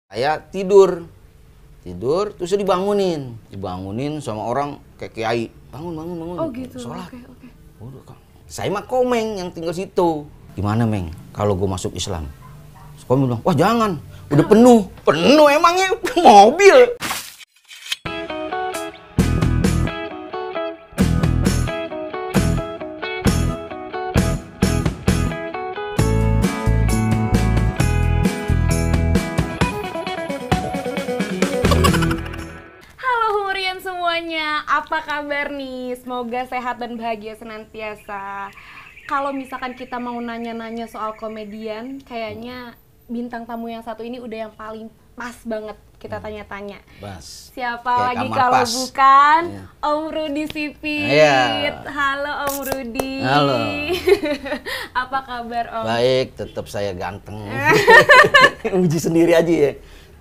Saya tidur terus saya dibangunin sama orang kayak kiai, bangun Oh gitu. sholat. Oke. Udah, Kang. Saya mah komeng yang tinggal situ. Gimana Meng kalau gue masuk Islam? Terus Komeng bilang, wah jangan, udah penuh emangnya mobil. Semuanya, apa kabar nih? Semoga sehat dan bahagia senantiasa. Kalau misalkan kita mau nanya-nanya soal komedian, kayaknya bintang tamu yang satu ini udah yang paling pas banget kita tanya-tanya. Bas. Siapa Kayak lagi kamar kalau pas. bukan Iya. Om Rudi Sipit. Iya. Halo Om Rudi. Halo. Apa kabar Om? Baik, tetap saya ganteng. Uji sendiri aja ya.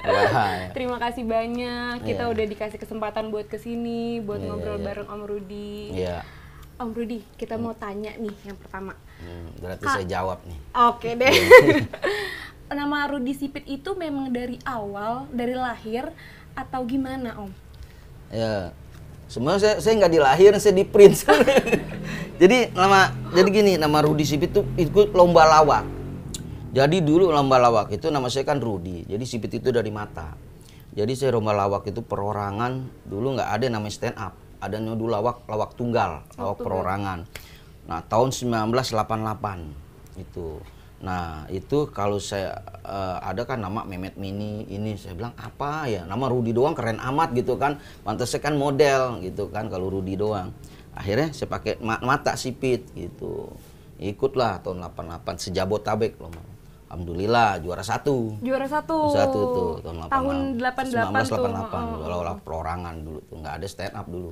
Wah. Terima kasih banyak, kita Iya. udah dikasih kesempatan buat kesini, buat Iya, ngobrol iya. bareng Om Rudi. Iya. Om Rudi, kita mau tanya nih yang pertama. Berarti Kak. saya jawab nih. Oke deh. Nama Rudi Sipit itu memang dari awal, dari lahir, atau gimana Om? Ya, sebenarnya saya nggak dilahirin, saya di print. Jadi gini, nama Rudi Sipit itu ikut lomba lawak. Jadi dulu lomba lawak itu nama saya kan Rudi. Jadi Sipit itu dari mata. Jadi saya lomba lawak itu perorangan. Dulu nggak ada namanya stand up. Adanya dulu lawak tunggal, lawak perorangan. Nah, tahun 1988 itu. Nah, itu kalau saya ada kan nama Mehmet Mini ini, saya bilang apa ya? Nama Rudi doang keren amat gitu kan. Pantasnya kan model gitu kan kalau Rudi doang. Akhirnya saya pakai mata Sipit gitu. Ikutlah tahun 88 sejabotabek lomba. Alhamdulillah juara satu. Juara satu. Satu tuh tahun 88. Tahun 88 tuh. 1988 lawak perorangan dulu tuh, nggak ada stand up dulu.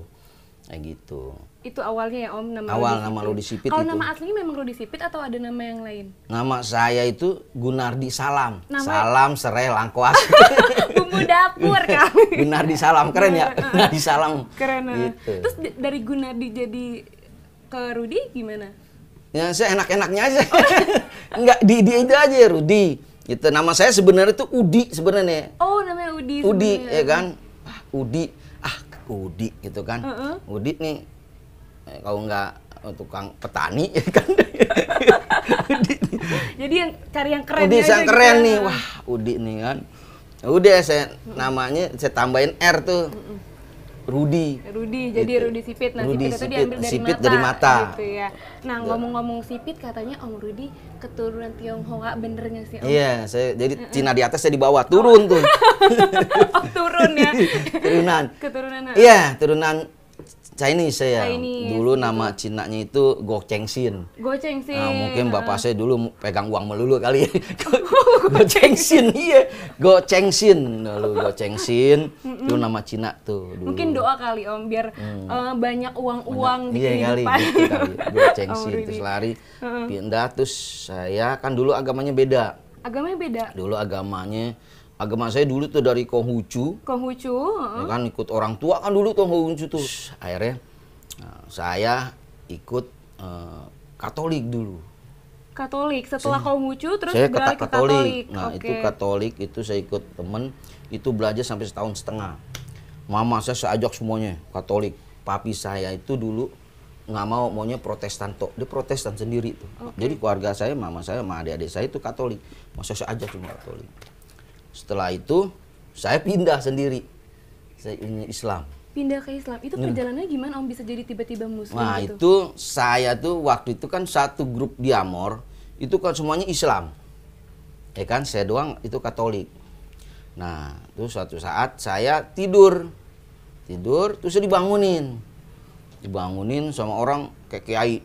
Kayak gitu. Itu awalnya ya Om, nama Awal Rudi nama Sipit. Rudi Sipit Kalau itu. nama aslinya memang Rudi Sipit atau ada nama yang lain? Nama saya itu Gunardi Salam. Nama- Salam serai langkuas. Bumbu dapur kali. Gunardi Salam, keren ya? Gunardi Salam. Keren. Gitu. Terus dari Gunardi jadi ke Rudi gimana? Ya saya enak-enaknya aja. Enggak di itu aja Rudi. Gitu. Nama saya sebenarnya itu Udi sebenarnya. Oh, namanya Udi. Udi sebenarnya. ya kan? Udi gitu kan. Udi nih kalau nggak tukang petani ya kan. Udi nih. Jadi yang cari yang keren Udi aja yang gitu keren ya. nih. Wah, Udi nih kan. Udah saya namanya saya tambahin R tuh. Rudi. Rudi, jadi Gitu. Rudi Sipit. Nah, Rudi Sipit itu Sipit, diambil dari Sipit mata. dari mata. Gitu ya. Nah, ngomong-ngomong Sipit, katanya Om Rudi keturunan Tionghoa, bener nggak sih Om? Iya, saya jadi Cina di atas, saya di bawah, turun tuh. Oh, turun ya. Turunan. Keturunan. Iya, turunan Chinese saya. Chinese, Dulu gitu. nama Cinanya itu Go Cheng Sin. Goceng sih. Nah, mungkin bapak saya dulu pegang uang melulu kali ya. Go Cheng Sin, iya. Go Cheng Sin. Lalu Go Cheng Sin, itu nama Cina tuh dulu. Mungkin doa kali Om, biar banyak uang-uang di Iya kali, kehidupan. gitu kali. Go Cheng Om Sin, Rudi. terus lari, pindah, terus saya kan dulu agamanya beda. Agamanya beda. Dulu agama saya dulu tuh dari Konghucu. Konghucu. Ya kan ikut orang tua kan dulu tuh Konghucu tuh. Akhirnya saya ikut Katolik dulu. Katolik. Setelah Konghucu, terus Saya beralih ke Katolik. Nah, Oke. itu Katolik itu saya ikut temen itu belajar sampai setahun setengah. Mama saya ajak semuanya Katolik. Papi saya itu dulu nggak maunya Protestan toh. Dia Protestan sendiri tuh. Jadi keluarga saya, mama saya sama adik-adik saya itu Katolik. Masa saya ajak semua Katolik. Setelah itu saya pindah sendiri. Saya ini Islam. Pindah ke Islam. Itu perjalanannya gimana Om bisa jadi tiba-tiba Muslim Nah gitu? itu saya tuh waktu itu kan satu grup Diamor itu kan semuanya Islam, ya kan saya doang itu Katolik. Nah terus suatu saat saya tidur terus saya dibangunin sama orang kayak kiai,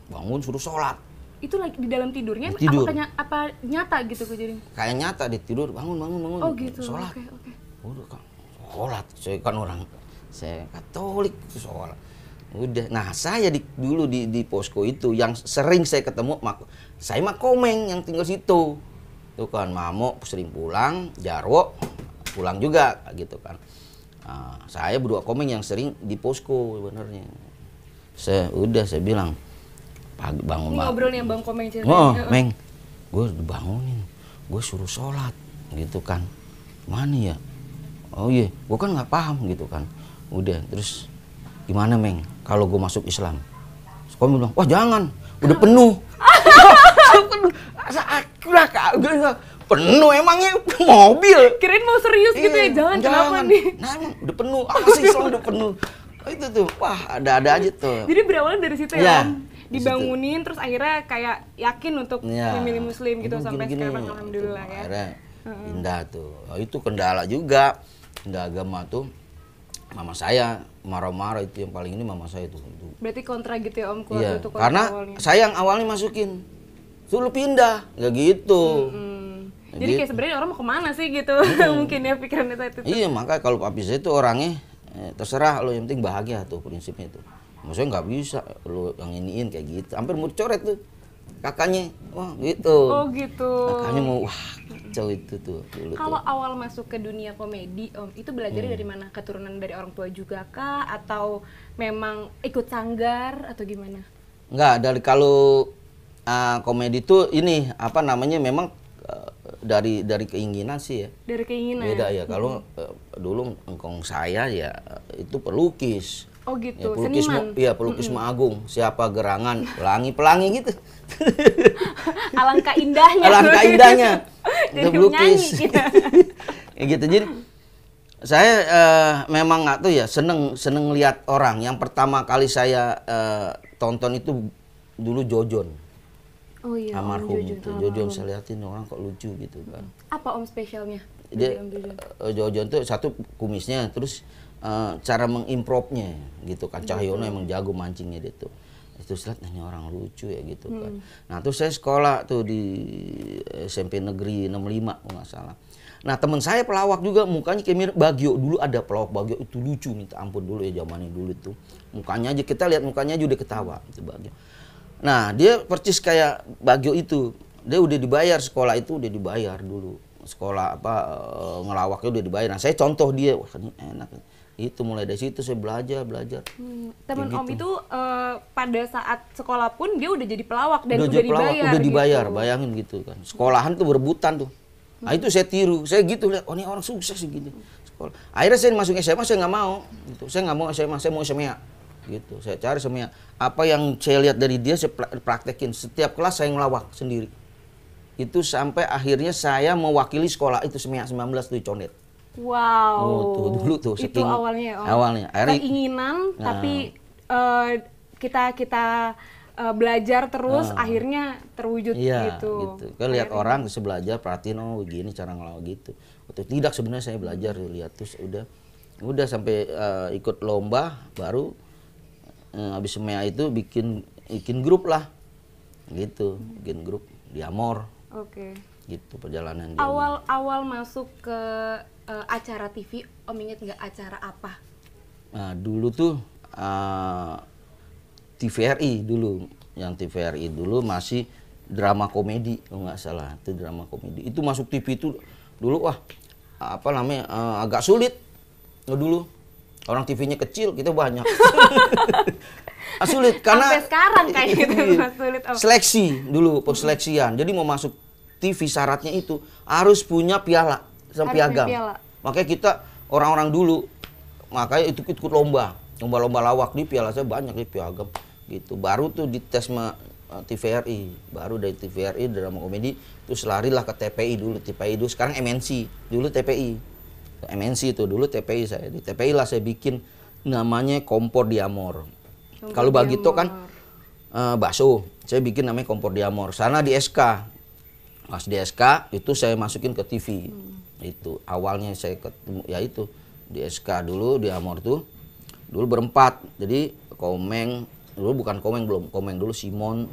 bangun suruh sholat. Itu lagi di dalam tidurnya? Tidur. Apa nyata gitu kejadian? Kayak nyata di tidur bangun Oh gitu. sholat. Oke. Udah kan sholat, saya kan saya Katolik sholat. Udah, nah saya dulu di posko itu yang sering saya ketemu, saya mah komeng yang tinggal situ. Tuh kan, Mamo sering pulang, Jarwo pulang juga gitu kan. Nah, saya berdua komeng yang sering di posko sebenarnya. Saya bilang, pagi bangun Ini ngobrol nih Bang Komeng cerita. Oh, Meng, gue dibangunin, gue suruh sholat gitu kan. Mana ya? Oh iya, gue kan nggak paham gitu kan. Udah, terus gimana Meng kalau gue masuk Islam? Terus kami bilang, wah jangan, udah penuh. Udah kagak penuh emangnya mobil. Kirain mau serius gitu ya, jangan. Kenapa nih? Nah emang udah penuh, apa sih Islam udah penuh. Oh, itu tuh, wah ada aja tuh. Jadi berawalnya dari situ Ya, ya Om? Dibangunin terus akhirnya kayak yakin untuk memilih muslim gitu sampai sekarang alhamdulillah ya. Akhirnya pindah tuh. Oh, itu kendala juga. Pindah agama tuh. Mama saya marah-marah itu yang paling ini mama saya tuh. Berarti kontra gitu ya Om keluarga itu karena awalnya. saya yang awalnya masukin. Tuh lu pindah, nggak gitu. Jadi kayak sebenarnya orang mau kemana sih gitu. Mungkin ya pikirannya itu. Iya, makanya kalau papi saya tuh orangnya terserah lo, yang penting bahagia tuh prinsipnya tuh. Maksudnya nggak bisa lo yang iniin kayak gitu. Hampir mau dicoret tuh kakaknya. Wah gitu. Oh gitu. Kakaknya mau wah kacau itu tuh. Kalau awal masuk ke dunia komedi Om, itu belajarnya dari mana? Keturunan dari orang tua juga kah? Atau memang ikut sanggar atau gimana? Enggak, dari kalau komedi tuh ini apa namanya memang dari keinginan sih ya. Dari keinginan. Beda ya. Kalau dulu engkong saya ya itu pelukis. Oh gitu, Ya, pelukis seniman. Iya, pelukis Maagung. Siapa gerangan pelangi-pelangi gitu. Alangkah indahnya. Alangkah indahnya. Jadi Itu pelukis. penyanyi kita. Ya gitu. Jadi saya memang nggak tuh ya seneng lihat orang. Yang pertama kali saya tonton itu dulu Jojon. Oh iya, almarhum Om itu. Jojon saya liatin orang kok lucu gitu kan. Apa Om spesialnya? Dia Om Jojon? Jojon tuh satu kumisnya, terus cara mengimprovnya gitu kan. Cahyono emang jago mancingnya dia tuh. Itu lihat ini orang lucu ya gitu kan. Nah terus saya sekolah tuh di SMP Negeri 65 kalau nggak salah. Nah teman saya pelawak juga, mukanya kayak mirip Bagio. Dulu ada pelawak Bagio itu lucu, minta ampun dulu ya zamannya dulu tuh. Mukanya aja, kita lihat mukanya aja udah ketawa itu Bagio. Nah dia percis kayak Bagio itu. Dia udah dibayar, sekolah itu udah dibayar dulu. Sekolah apa ngelawaknya udah dibayar. Nah saya contoh dia, wah ini enak. Itu mulai dari situ saya belajar. Teman Om gitu. itu pada saat sekolah pun dia udah jadi pelawak dan udah jadi pelawak, dibayar. udah dibayar, gitu. bayangin gitu kan. Sekolahan tuh berebutan tuh. Nah itu saya tiru, saya gitu lihat, oh ini orang sukses sih gitu. Sekolah. Akhirnya saya masuk SMA, saya nggak mau. Gitu. Saya nggak mau SMA, saya mau SMA. Gitu. Saya cari SMA. Apa yang saya lihat dari dia saya praktekin. Setiap kelas saya ngelawak sendiri. Itu sampai akhirnya saya mewakili sekolah itu SMA 19 tuh di Condet. Wow. Oh, tuh dulu tuh Itu awalnya Om. Awalnya. Akhirnya, keinginan tapi kita belajar terus akhirnya terwujud iya, gitu. Kan lihat orang terus belajar, perhatiin oh begini cara ngelawak gitu. Atau tidak sebenarnya saya belajar lihat terus udah sampai ikut lomba baru habis semea itu bikin grup lah. Gitu, bikin grup di Amor. Oke. Gitu perjalanan dia. Awal masuk ke acara TV, Om inget nggak acara apa? Nah, dulu tuh TVRI dulu, yang TVRI dulu masih drama komedi kalau nggak salah, itu drama komedi. Itu masuk TV itu dulu wah apa namanya agak sulit dulu. Orang TV-nya kecil, kita banyak. Sulit karena sampai sekarang kayak gitu sulit Om. Seleksi dulu, perseleksian. Jadi mau masuk TV syaratnya itu harus punya piala sama piagam. Makanya kita orang-orang dulu makanya itu ikut lomba lawak di piala saya banyak di piagam gitu. Baru tuh dites sama TVRI, baru dari TVRI drama komedi terus larilah ke TPI dulu. TPI dulu sekarang MNC, dulu TPI. MNC itu dulu TPI saya. Di TPI lah saya bikin namanya Kompor di Amor. Kalau Bagito kan bakso, saya bikin namanya Kompor di Amor. Sana di SK. Pas di SK itu saya masukin ke TV. Itu awalnya saya ketemu ya itu di SK dulu di Amor tuh. Dulu berempat. Jadi Komeng, dulu bukan Komeng belum. Komeng dulu Simon.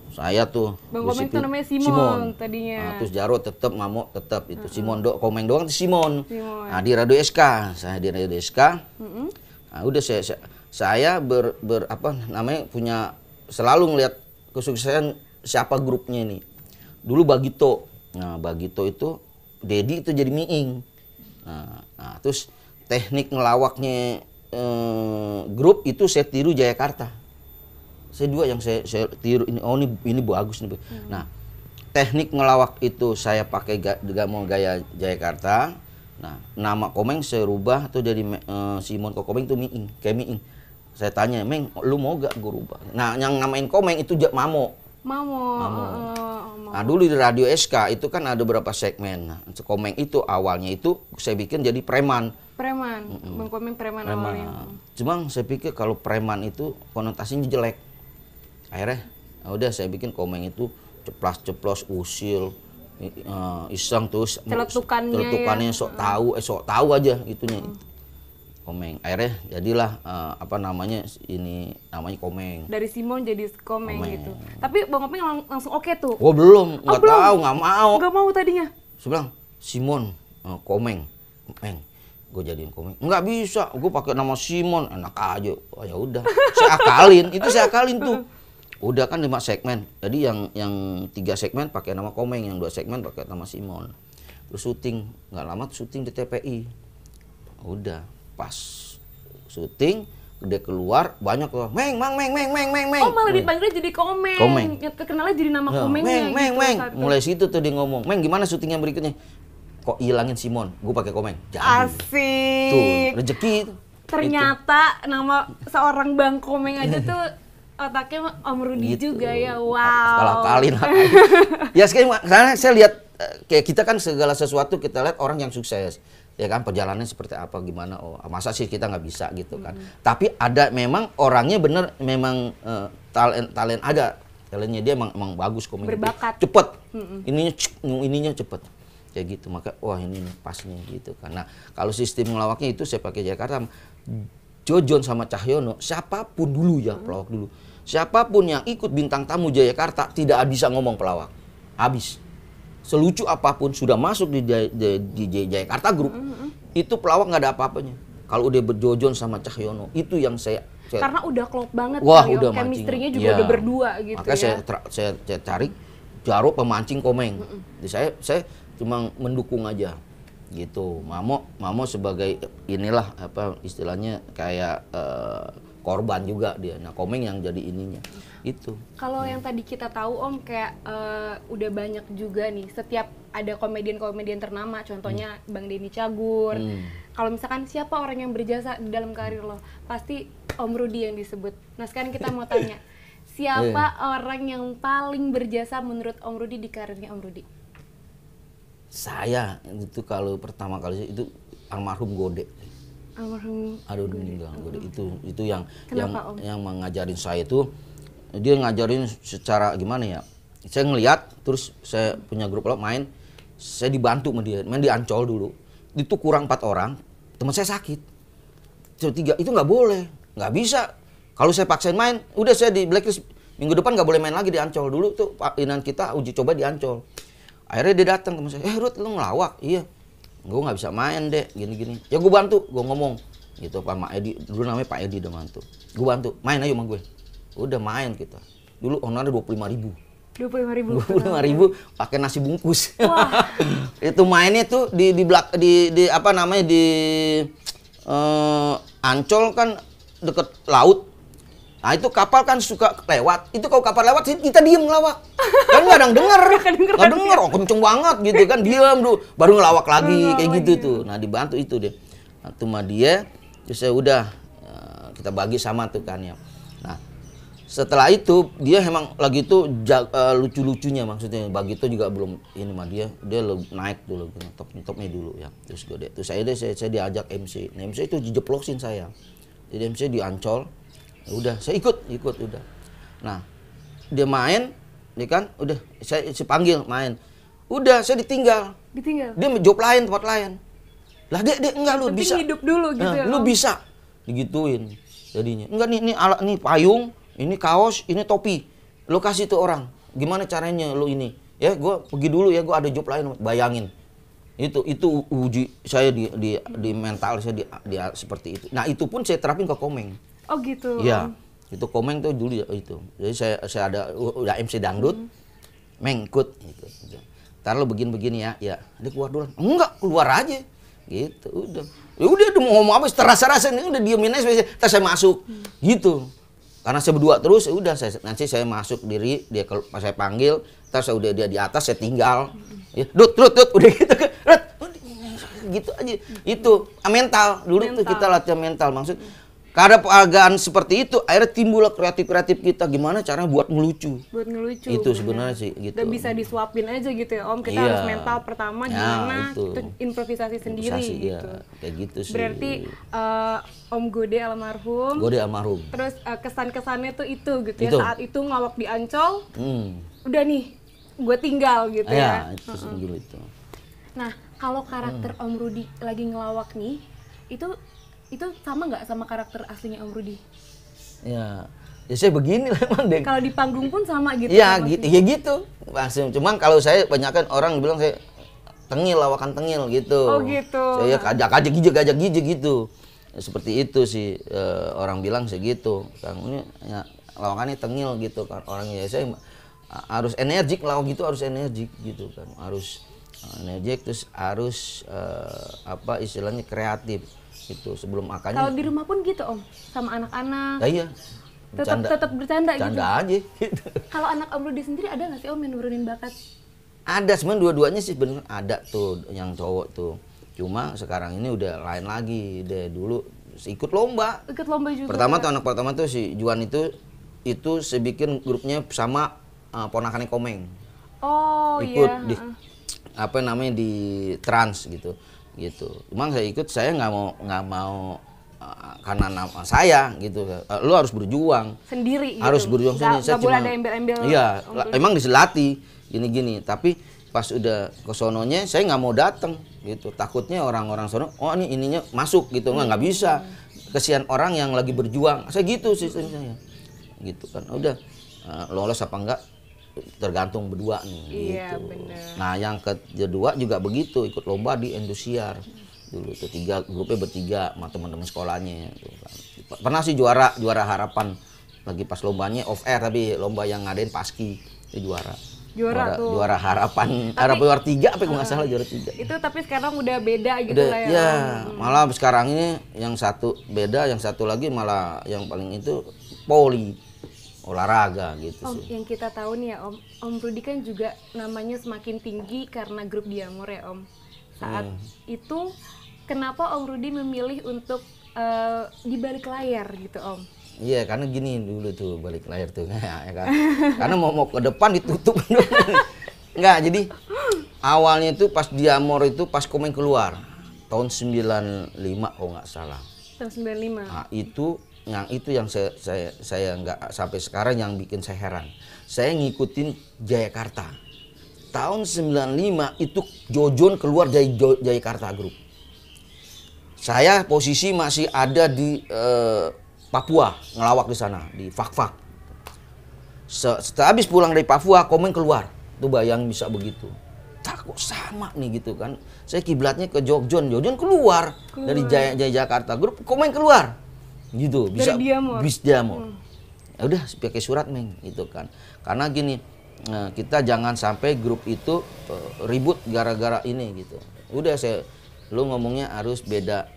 Saya tuh Bang Komeng itu namanya Simon tadinya. Nah, terus Jarwo tetap, Mamo tetap itu. Simon Komeng doang itu Simon. Nah, di Radio SK. Saya di Radio SK. Nah, udah saya apa namanya punya selalu ngelihat kesuksesan siapa grupnya ini. Dulu Bagito. Nah, Bagito itu Dedi itu jadi miing. Nah, terus teknik ngelawaknya grup itu saya tiru Jayakarta. Saya dua yang saya tiru ini. Oh ini bagus nih. Nah, teknik ngelawak itu saya pakai gaya Jayakarta. Nah, nama Komeng saya rubah tuh dari Simon ke Komeng tuh Miing, kayak Miing. Saya tanya, Meng, lu mau gak gue rubah? Nah, yang namain Komeng itu Mamo. Mamo. Nah, dulu di Radio SK itu kan ada beberapa segmen. Nah, Komeng itu awalnya itu saya bikin jadi preman. Preman, Bang Komeng preman awalnya. Cuma saya pikir kalau preman itu konotasinya jelek. Akhirnya, udah saya bikin Komeng itu ceplas-ceplos, usil, iseng terus celetukannya sok tahu aja itunya. Komeng. Akhirnya jadilah ini namanya Komeng. Dari Simon jadi Komeng gitu. Tapi Bang Komeng langsung oke tuh. Oh belum, nggak tahu, nggak mau. Nggak mau tadinya. Saya bilang Simon, Komeng, Meng, gue jadiin Komeng. Nggak bisa, gue pakai nama Simon, enak aja. Oh ya udah, saya akalin tuh. Udah kan 5 segmen. Jadi yang 3 segmen pakai nama Komeng, yang 2 segmen pakai nama Simon. Terus syuting, nggak lama syuting di TPI. Udah, pas syuting dia keluar banyak loh, Meng. Oh malah dipanggilnya jadi Komeng. Yang terkenalnya jadi nama Komengnya. Meng. Mulai situ tuh dia ngomong, Meng gimana syutingnya berikutnya? Kok hilangin Simon? Gue pakai Komeng. Jadi. Asik. Tuh rezeki. Ternyata nama seorang Bang Komeng aja tuh otaknya Om Rudi gitu. Juga ya, wow. Kali. Ya sekarang saya lihat kayak kita kan segala sesuatu kita lihat orang yang sukses. Ya kan perjalanannya seperti apa gimana, oh masa sih kita nggak bisa gitu kan. Tapi ada memang orangnya bener memang talent ada. Talentnya dia emang bagus Komeng. Berbakat. Cepet. Ininya cepet. Kayak gitu, maka wah ini pasnya gitu kan. Nah, kalau sistem ngelawaknya itu saya pakai Jakarta. Jojon sama Cahyono, siapapun dulu ya pelawak dulu. Siapapun yang ikut bintang tamu Jakarta tidak bisa ngomong pelawak. Habis. Selucu apapun sudah masuk di Jakarta Group, itu pelawak nggak ada apa-apanya. Kalau udah berjojon sama Cahyono, itu yang saya karena udah klop banget. Wah, udah chemistry-nya juga udah berdua gitu. Makanya saya cari Jarwo pemancing Komeng. Jadi saya cuma mendukung aja gitu. Mamo sebagai inilah apa istilahnya kayak korban juga dia. Nah, Komeng yang jadi ininya. Itu. Kalau yang tadi kita tahu Om kayak udah banyak juga nih setiap ada komedian-komedian ternama, contohnya Bang Denny Cagur. Kalau misalkan siapa orang yang berjasa di dalam karir lo, pasti Om Rudi yang disebut. Nah sekarang kita mau tanya, siapa orang yang paling berjasa menurut Om Rudi di karirnya Om Rudi? Saya itu kalau pertama kali itu almarhum Gode. Almarhum Gode itu yang mengajarin saya itu. Dia ngajarin secara gimana ya, saya ngelihat terus saya punya grup main, saya dibantu sama dia, main di Ancol dulu, itu kurang 4 orang, teman saya sakit, 3 itu nggak boleh, nggak bisa, kalau saya paksain main, udah saya di blacklist, minggu depan nggak boleh main lagi di Ancol. Dulu tuh inan kita uji coba di Ancol, akhirnya dia datang teman saya, Rut lu ngelawak, iya, gue nggak bisa main deh, gini, ya gue bantu, gue ngomong, gitu Pak Edi, dulu namanya Pak Edi udah bantu, gue bantu, main ayo sama gue. Udah main kita. Dulu honornya 25.000. 25.000 pakai nasi bungkus. Wah. Itu mainnya tuh di apa namanya di Ancol kan deket laut. Nah itu kapal kan suka lewat. Itu kalau kapal lewat kita diem ngelawak. Kan nggak ada yang denger. Nggak denger, oh kenceng banget gitu kan. Diem dulu, baru ngelawak lagi kayak gitu tuh. Nah dibantu itu deh. Nah, sama dia, terus saya udah kita bagi sama tuh kan ya. Nah setelah itu dia emang lagi tuh lucu-lucunya, maksudnya Bagito juga belum ini mah dia naik dulu topnya dulu ya. Terus Gode terus saya diajak MC. Nah, MC itu dijeplosin saya. Jadi MC di Ancol. Ya udah saya ikut udah. Nah, dia main dia kan udah saya panggil main. Udah saya ditinggal. Dia job lain, tempat lain. Lah dia enggak lu bisa. Hidup dulu gitu. Nah, lu bisa digituin jadinya. Enggak nih alat nih payung. Ini kaos, ini topi. Lo kasih tuh orang. Gimana caranya lo ini? Ya, gue pergi dulu ya, gue ada job lain. Bayangin. Itu uji saya di mental saya di seperti itu. Nah, itu pun saya terapin ke Komeng. Oh, gitu. Iya. Itu Komeng tuh dulu ya itu. Jadi saya udah MC dangdut. Meng ikut gitu. Ntar lo begini ya. Ya, dia keluar dulu. Enggak, keluar aja. Gitu, udah. Ya udah mau ngomong apa terasa-rasa ini udah diemin aja. Ntar saya masuk. Gitu. Karena saya berdua terus, ya udah nanti saya masuk diri, dia pas saya panggil, terus saya udah dia di atas, saya tinggal. Ya, Dut, udah gitu kan. gitu aja. Itu mental. Dulu tuh kita latihan mental, maksud karena keadaan seperti itu, akhirnya timbullah kreatif kita gimana cara buat ngelucu. Buat ngelucu. Itu sebenarnya sih gitu. Dan bisa disuapin aja gitu ya Om. Kita Iya. harus mental pertama gimana itu. itu improvisasi sendiri Improvisasi, gitu. iya. Kayak gitu sih. Berarti Om Gode almarhum. Gode almarhum. Terus kesan-kesannya tuh itu gitu ya. Itu. Saat itu ngelawak di Ancol, Hmm. udah nih gue tinggal gitu ya. Itu dulu itu. Nah, kalau karakter Om Rudi lagi ngelawak nih, itu sama nggak sama karakter aslinya Om Rudi? Ya saya begini lah emang deh. Kalau di panggung pun sama gitu? Iya ya, gitu, ya gitu. Langsung. Cuman kalau saya banyakan orang bilang saya tengil, lawakan tengil gitu. Oh gitu. Saya ajak gijek gitu. Ya, seperti itu sih orang bilang segitu. Kang ini ya, lawakannya tengil gitu kan. Orangnya saya harus energik, lawak gitu harus energik gitu kan. Harus energik terus harus apa istilahnya kreatif. Itu sebelum akanya. Kalau di rumah pun gitu Om, sama anak-anak. Iya. Tetap bercanda gitu. Bercanda aja gitu. Kalau anak Om Rudi sendiri ada nggak sih Om yang nurunin bakat? Ada, sebenarnya dua-duanya sih bener ada tuh yang cowok tuh. Cuma sekarang ini udah lain lagi. Dia dulu ikut lomba. Ikut lomba juga. Pertama tuh anak pertama tuh si Juan itu saya bikin grupnya sama ponakannya Komeng. Oh Ikut iya. di apa namanya di Trans gitu. Cuma saya ikut, saya nggak mau karena nama saya gitu. Lu harus berjuang. Sendiri gitu. Harus berjuang sendiri. Nggak boleh ada embel-embel. Iya, emang diselatih gini-gini. Tapi pas udah ke sononya saya nggak mau datang gitu. Takutnya orang-orang sono, oh ini ininya masuk gitu. Nggak bisa. Kesian orang yang lagi berjuang. Saya gitu sistem saya. Gitu kan. Udah lolos apa enggak tergantung berdua nih. Iya, gitu. bener. Nah yang kedua juga begitu, ikut lomba di Indosiar dulu tuh grupnya bertiga sama teman-teman sekolahnya gitu kan. Pernah sih juara harapan lagi pas lombanya off air, tapi lomba yang ngadain Paski itu juara harapan juara 3 apa nggak salah juara 3. Itu tapi sekarang udah beda gitu lah ya. Ya, malah sekarang ini yang satu beda, yang satu lagi malah yang paling itu poli olahraga gitu Om, sih. yang kita tahu nih ya Om Rudi kan juga namanya semakin tinggi karena grup Diamor ya Om. Saat itu kenapa Om Rudi memilih untuk di balik layar gitu Om? Iya, karena gini dulu tuh balik layar tuh ya kan. Karena mau ke depan ditutup. Enggak, jadi awalnya itu pas Diamor itu pas Komeng keluar tahun 95 kalau nggak salah. Tahun 95. Nah, itu yang saya nggak sampai sekarang yang bikin saya heran. Saya ngikutin Jayakarta. Tahun 95 itu Jojon keluar dari Jayakarta Group. Saya posisi masih ada di Papua, ngelawak di sana, di Fak-Fak. Setelah habis pulang dari Papua, Komeng keluar. Tuh bayang bisa begitu. Tak kok sama nih gitu kan. Saya kiblatnya ke Jojon keluar. Dari Jayakarta Group, Komeng keluar. Gitu, bisa bis Diamor. Ya udah pakai surat Meng gitu kan. Karena gini, kita jangan sampai grup itu ribut gara-gara ini gitu. Udah lu ngomongnya harus beda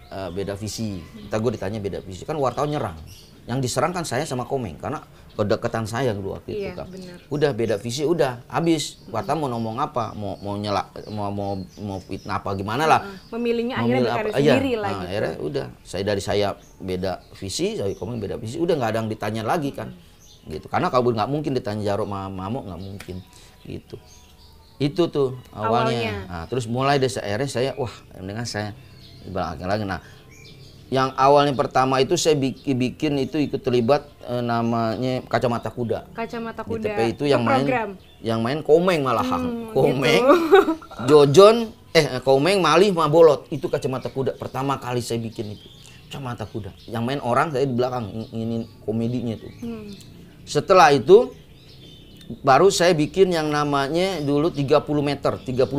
visi. Gue ditanya beda visi, kan wartawan nyerang. Yang diserang kan saya sama Komeng karena kedekatan saya dulu waktu itu kan. Bener. Udah beda visi, udah habis. Wartawan mau ngomong apa, mau nyela, mau fitnah apa gimana lah. Memilihnya akhirnya berkarya sendiri lah gitu. Akhirnya udah, saya beda visi, saya Komeng beda visi, udah nggak ada yang ditanya lagi kan. Gitu. Karena kalau nggak mungkin ditanya Jarot sama Mamo, nggak mungkin gitu. Itu tuh awalnya. Nah, terus mulai dari akhirnya saya dengan saya belakang lagi. Nah, yang awalnya pertama itu saya bikin itu ikut terlibat namanya Kacamata Kuda. Kacamata Di Kuda. TP itu yang main Komeng malahan. Komeng, gitu. Jojon, Komeng, Malih, Mabolot. Itu Kacamata Kuda. Pertama kali saya bikin itu. Kacamata Kuda. Yang main orang saya di belakang, ini komedinya tuh. Setelah itu baru saya bikin yang namanya dulu 30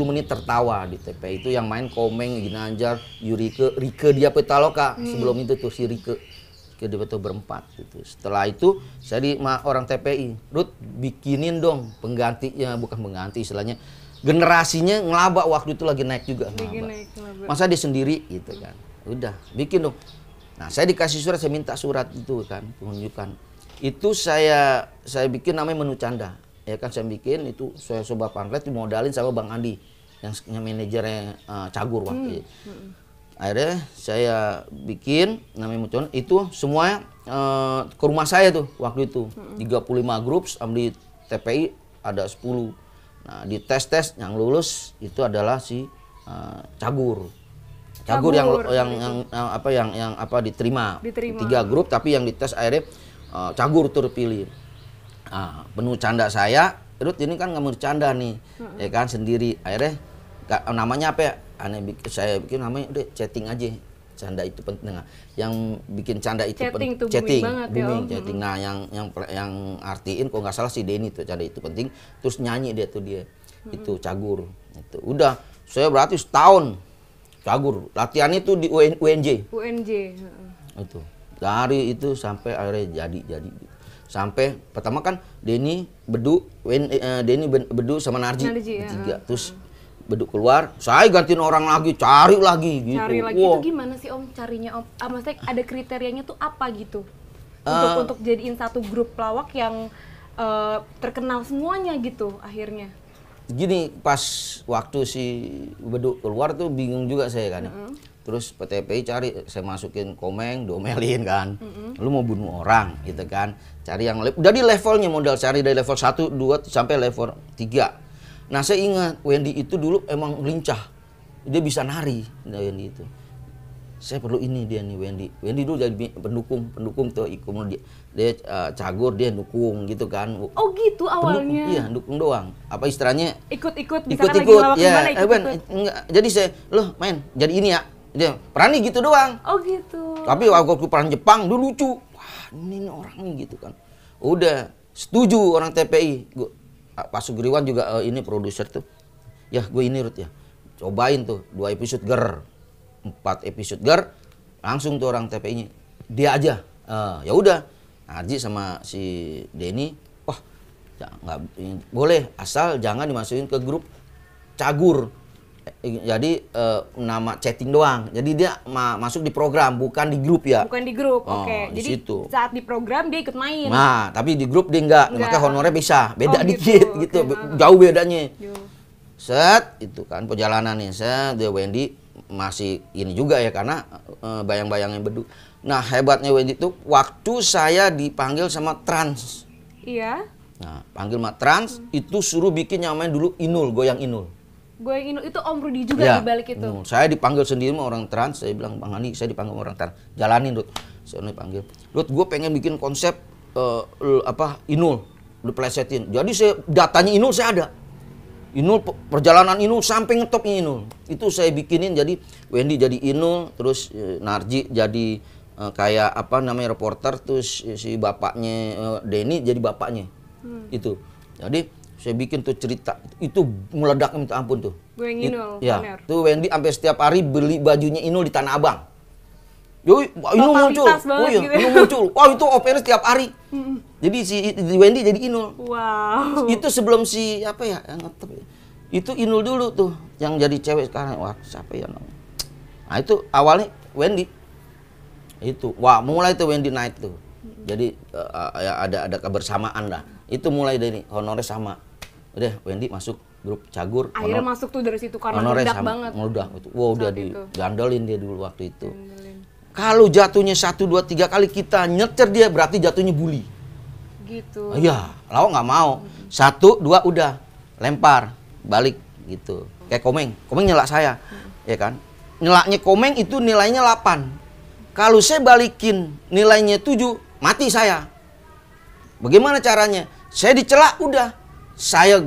menit tertawa di TP. Itu yang main Komeng, Ginanjar, Rike dia Petaloka. Sebelum itu tuh si Rike dia betul berempat gitu. Setelah itu saya di orang TPI, Rut bikinin dong penggantinya, bukan pengganti istilahnya. Generasinya ngelaba waktu itu lagi naik juga. Masa dia sendiri gitu kan. Udah, bikin dong. Nah, saya dikasih surat, saya minta surat itu kan, penunjukan. Itu saya bikin namanya Menu Canda. Ya kan saya bikin itu, saya coba pamflet dimodalin sama Bang Andi. yang manajernya Cagur waktu itu. Akhirnya saya bikin namanya Mucon itu semua ke rumah saya tuh waktu itu. 35 grup di TPI ada 10. Nah, di tes yang lulus itu adalah si Cagur. Cagur yang diterima. 3 grup tapi yang dites akhirnya Cagur tuh terpilih. Nah, penuh canda saya, Rut ini kan nggak mau bercanda nih, ya kan sendiri. Akhirnya namanya apa ya? Saya bikin namanya udah chatting aja. Canda itu penting. Nah, yang bikin canda itu chatting, booming, chatting. Nah, yang artiin kok nggak salah si Denny tuh canda itu penting. Terus nyanyi dia itu Cagur. Itu udah saya berarti setahun Cagur. Latihannya tuh di UNJ. Itu dari itu sampai akhirnya jadi. Sampai pertama kan Denny Bedu sama Narji bertiga. Terus Bedu keluar, saya gantiin orang lagi, cari lagi gitu. Cari lagi itu gimana sih Om carinya Om? Maksudnya ada kriterianya tuh apa gitu? Untuk jadiin satu grup pelawak yang terkenal semuanya gitu akhirnya. Gini, pas waktu si Bedu keluar tuh bingung juga saya kan. Terus PTPI cari, saya masukin Komeng, domelin kan. Lu mau bunuh orang gitu kan. Cari yang udah di levelnya, modal cari dari level 1, 2 sampai level 3. Nah, saya ingat Wendy itu dulu emang lincah. Dia bisa nari, Wendy itu. Saya perlu ini dia nih Wendy. Wendy dulu jadi pendukung tuh dia Cagur, dia dukung gitu kan. Oh gitu awalnya. Iya, dukung doang. Apa istilahnya? Ikut-ikut ya. Enggak. Jadi saya, "Loh, main, jadi ini ya." Dia berani gitu doang. Oh gitu. Tapi waktu peran Jepang dulu lucu. Wah, ini orang nih gitu kan. Udah setuju orang TPI. Pak Sugriwan juga ini produser tuh. Ya, gue ini Rut ya. Cobain tuh 2 episode ger. 4 episode ger. Langsung tuh orang TPI-nya. Dia aja. Ya udah. Narji sama si Denny, wah, nggak boleh asal jangan dimasukin ke grup Cagur. Jadi nama chatting doang. Jadi dia masuk di program, bukan di grup ya. Bukan di grup, oke. Jadi situ. saat di program dia ikut main. Nah, tapi di grup dia enggak. Maka honornya bisa, beda dikit gitu. Jauh bedanya. Set, itu kan perjalanannya. Set, dia Wendy masih ini juga ya karena bayang-bayangnya Bedu. Nah, hebatnya Wendy itu waktu saya dipanggil sama Trans. Iya. Nah, panggil sama Trans itu suruh bikin yang main dulu Inul, goyang Inul. Goyang Inul itu Om Rudi juga di balik itu. Saya dipanggil sendiri sama orang Trans, saya bilang Bang Andi, saya dipanggil sama orang Trans. Jalanin, Rut. Saya dipanggil. Rut, gue pengen bikin konsep Inul, udah plesetin. Jadi saya datanya Inul saya ada. Inul, perjalanan Inul sampai ngetopnya Inul. Itu saya bikinin jadi Wendy jadi Inul, terus Narji jadi kayak apa namanya reporter, terus si bapaknya Denny jadi bapaknya. Itu. Jadi saya bikin tuh cerita itu meledak minta ampun tuh. Goyang Inul. Ya, tuh Wendy sampai setiap hari beli bajunya Inul di Tanah Abang. Yoi, Inul muncul. Oh iya, gitu. Inul muncul. Wah, itu opernya setiap hari. Jadi si Wendy jadi Inul. Wow. Itu sebelum si apa ya yang ngetop. Itu Inul dulu tuh yang jadi cewek sekarang. Wah, siapa ya namanya? Nah, itu awalnya Wendy. Itu. Wah, mulai tuh Wendy naik tuh. Jadi ya ada kebersamaan lah. Itu mulai dari honornya sama. Udah Wendy masuk grup Cagur. Akhirnya masuk tuh dari situ karena meledak banget. Meledak itu. Wow, udah digandelin dia dulu waktu itu. Kalau jatuhnya 1, 2, 3 kali kita nyecer dia berarti jatuhnya bully. Gitu. Iya, Lau nggak mau. 1, 2 udah lempar balik gitu. Kayak Komeng nyelak saya, ya kan? Nyelaknya Komeng itu nilainya 8. Kalau saya balikin nilainya 7, mati saya. Bagaimana caranya? Saya dicela udah. Saya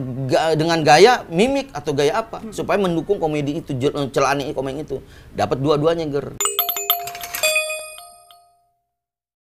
dengan gaya mimik atau gaya apa supaya mendukung komedi itu, celaan Komeng itu. Dapat dua-duanya, Ger.